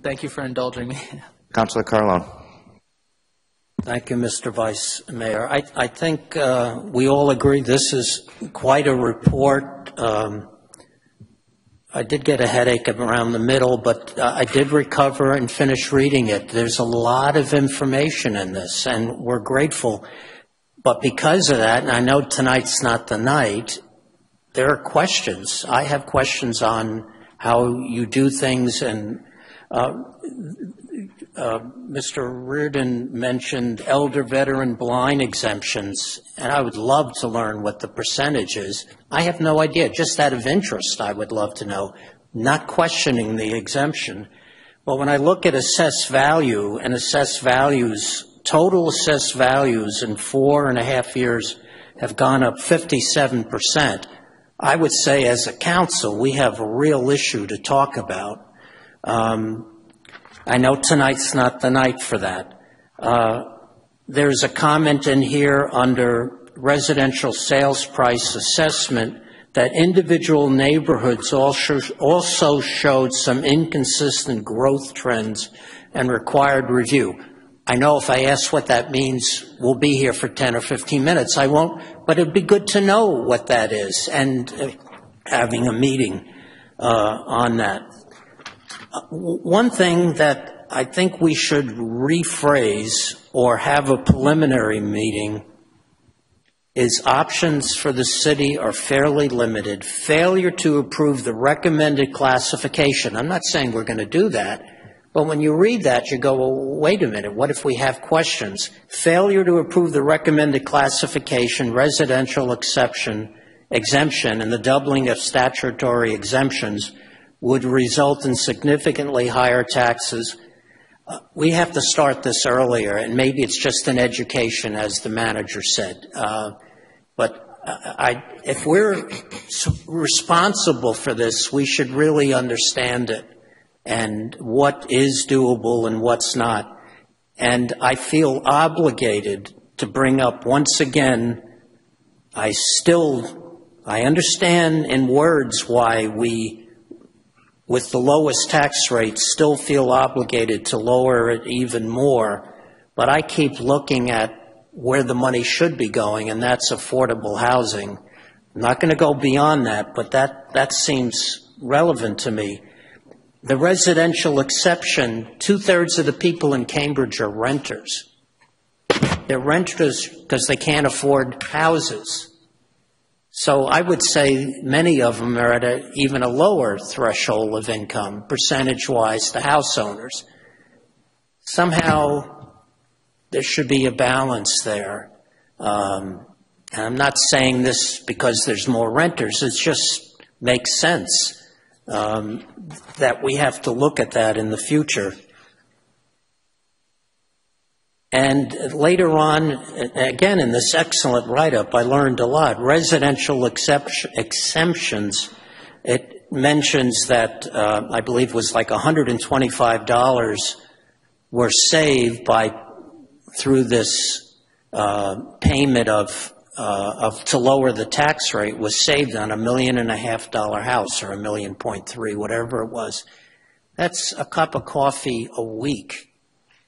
Thank you for indulging me. Councilor Carlone. Thank you, Mr. Vice Mayor. I think we all agree this is quite a report. I did get a headache around the middle, but I did recover and finish reading it. There's a lot of information in this, and we're grateful. But because of that, and I know tonight's not the night, there are questions. I have questions on how you do things, and Mr. Reardon mentioned elder, veteran, blind exemptions, and I would love to learn what the percentage is. I have no idea. Just out of interest, I would love to know, not questioning the exemption. But when I look at assessed value and assessed values, total assessed values in 4.5 years have gone up 57%. I would say as a council, we have a real issue to talk about. I know tonight's not the night for that. There's a comment in here under residential sales price assessment that individual neighborhoods also showed some inconsistent growth trends and required review. I know if I ask what that means, we'll be here for 10 or 15 minutes. I won't, but it'd be good to know what that is and having a meeting on that. One thing that I think we should rephrase or have a preliminary meeting is options for the city are fairly limited. Failure to approve the recommended classification. I'm not saying we're going to do that, but when you read that, you go, well, wait a minute, what if we have questions? Failure to approve the recommended classification, residential exemption, and the doubling of statutory exemptions would result in significantly higher taxes. We have to start this earlier, and maybe it's just an education, as the manager said. But if we're responsible for this, we should really understand it and what is doable and what's not. And I feel obligated to bring up once again, I understand in words why we, with the lowest tax rate, still feel obligated to lower it even more. But I keep looking at where the money should be going, and that's affordable housing. I'm not going to go beyond that, but that seems relevant to me. The residential exception, 2/3 of the people in Cambridge are renters. They're renters because they can't afford houses. So I would say many of them are at even a lower threshold of income, percentage-wise, to house owners. Somehow there should be a balance there. And I'm not saying this because there's more renters. It just makes sense that we have to look at that in the future. And later on, again, in this excellent write-up, I learned a lot. Residential exemptions, it mentions that I believe was like $125 were saved through this payment to lower the tax rate was saved on $1.5 million house, or $1.3 million, whatever it was. That's a cup of coffee a week.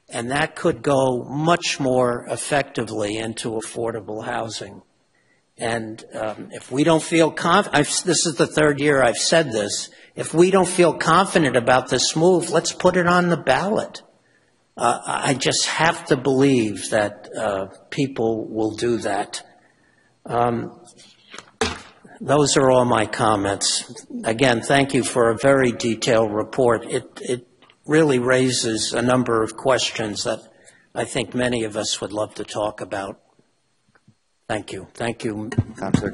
And that could go much more effectively into affordable housing. And if we don't feel confident, this is the third year I've said this, if we don't feel confident about this move, let's put it on the ballot. I just have to believe that people will do that. Those are all my comments. Again, thank you for a very detailed report. It really raises a number of questions that I think many of us would love to talk about. Thank you. Thank you. Councilor